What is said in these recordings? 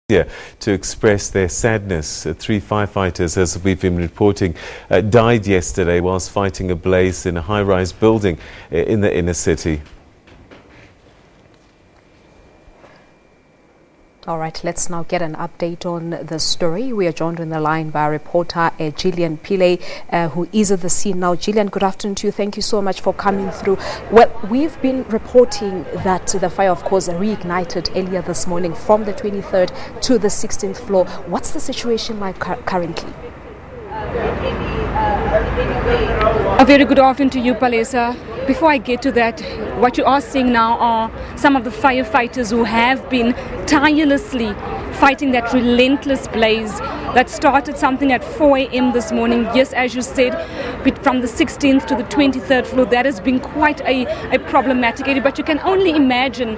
Here to express their sadness. 3 firefighters, as we've been reporting, died yesterday whilst fighting a blaze in a high-rise building in the inner city. All right, let's now get an update on the story. We are joined on the line by reporter Jillian Pillay, who is at the scene now. Jillian, good afternoon to you. Thank you so much for coming through. Well, we've been reporting that the fire, of course, reignited earlier this morning from the 23rd to the 16th floor. What's the situation like currently? A very good afternoon to you, Palesa. Before I get to that, what you are seeing now are some of the firefighters who have been tirelessly fighting that relentless blaze that started something at 4 a.m. this morning. Yes, as you said, from the 16th to the 23rd floor, that has been quite a problematic area. But you can only imagine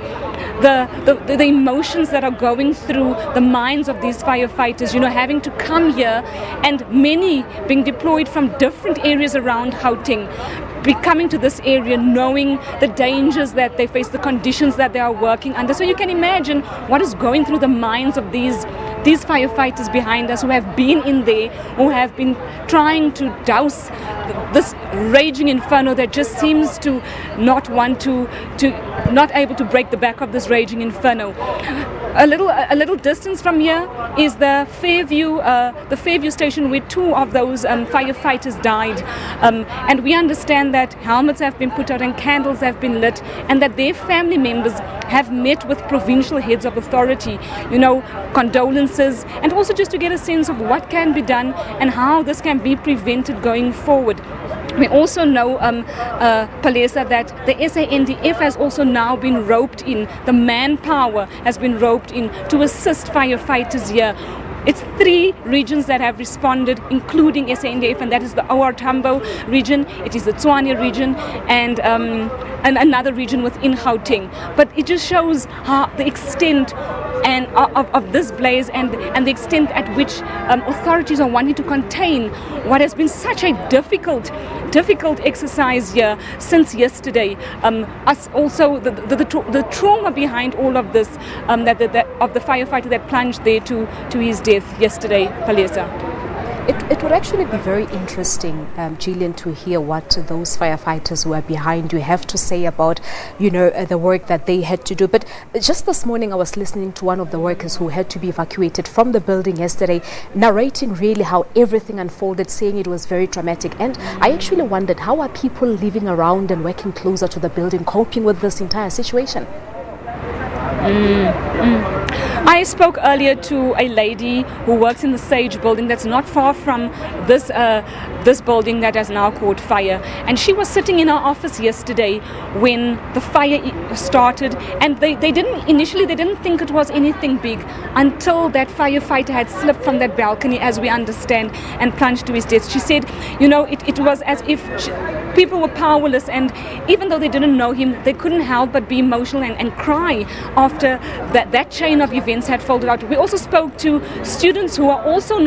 the emotions that are going through the minds of these firefighters, you know, having to come here and many being deployed from different areas around Gauteng, be coming to this area knowing the dangers that they face, the conditions that they are working under. So you can imagine what is going through the minds of these firefighters behind us who have been in there, who have been trying to douse this raging inferno that just seems to not want to not able to break the back of this raging inferno. A little distance from here is the Fairview station where 2 of those firefighters died, and we understand that helmets have been put out and candles have been lit, and that their family members have met with provincial heads of authority, you know, condolences, and also just to get a sense of what can be done and how this can be prevented going forward. We also know, Palesa, that the SANDF has also now been roped in. The manpower has been roped in to assist firefighters here. It's 3 regions that have responded, including SANDF, and that is the OR Tambo region, it is the Tshwane region, and another region within Gauteng. But it just shows how the extent of this blaze and the extent at which authorities are wanting to contain what has been such a difficult exercise here since yesterday. Us also the trauma behind all of this, of the firefighter that plunged there to his death yesterday, Palesa. It would actually be very interesting, Jillian, to hear what those firefighters who are behind you have to say about, you know, the work that they had to do. But just this morning I was listening to one of the workers who had to be evacuated from the building yesterday, narrating really how everything unfolded, saying it was very traumatic. And I actually wondered, how are people living around and working closer to the building coping with this entire situation? I spoke earlier to a lady who works in the Sage building that's not far from this building that has now caught fire, and she was sitting in our office yesterday when the fire started, and they didn't think it was anything big until that firefighter had slipped from that balcony, as we understand, and plunged to his death. She said, you know, it was as if people were powerless, and even though they didn't know him, they couldn't help but be emotional and cry after that chain of events had folded out. We also spoke to students who are also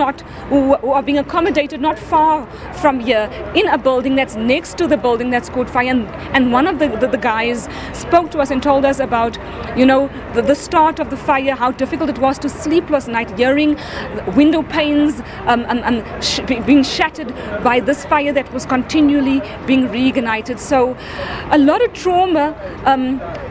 who are being accommodated not far from here in a building that's next to the building that's caught fire, and one of the guys spoke to us and told us about, you know, the start of the fire, how difficult it was to sleep last night, hearing window panes being shattered by this fire that was continually being reignited. So a lot of trauma,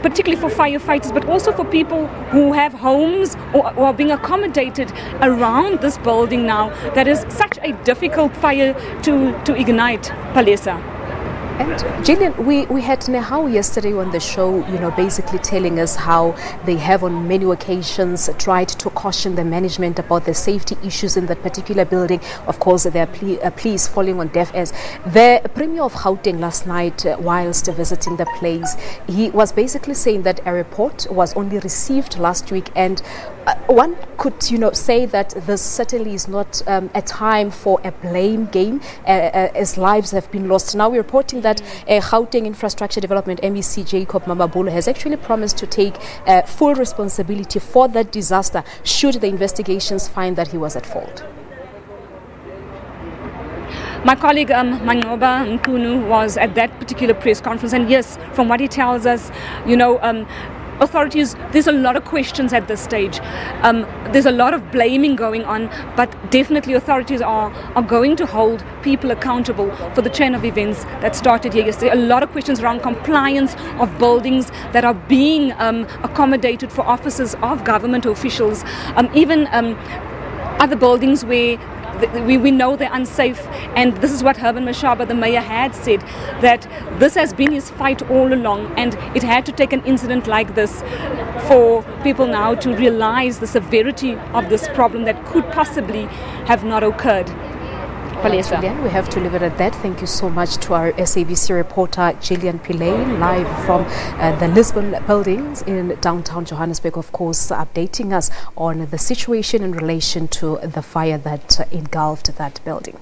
particularly for firefighters, but also for people who have homes or are being accommodated around this building now. That is such a difficult fire to ignite, Palesa. And Jillian, we had Nehau yesterday on the show, you know, basically telling us how they have on many occasions tried to caution the management about the safety issues in that particular building. Of course, there are pleas falling on deaf ears. The Premier of Gauteng last night, whilst visiting the place, he was basically saying that a report was only received last week, and one could, you know, say that this certainly is not a time for a blame game, as lives have been lost. Now we're reporting that Gauteng Infrastructure Development MEC Jacob Mamabolo has actually promised to take full responsibility for that disaster should the investigations find that he was at fault. My colleague Mangoba Nkunu was at that particular press conference, and yes, from what he tells us, you know, authorities, there's a lot of questions at this stage. There's a lot of blaming going on, but definitely authorities are going to hold people accountable for the chain of events that started here yesterday. A lot of questions around compliance of buildings that are being accommodated for offices of government officials, even other buildings where we know they're unsafe. And this is what Herman Mashaba, the mayor, had said, that this has been his fight all along, and it had to take an incident like this for people now to realize the severity of this problem that could possibly have not occurred. Jillian, we have to leave it at that. Thank you so much to our SABC reporter Jillian Pillay, live from the Lisbon buildings in downtown Johannesburg, of course, updating us on the situation in relation to the fire that engulfed that building.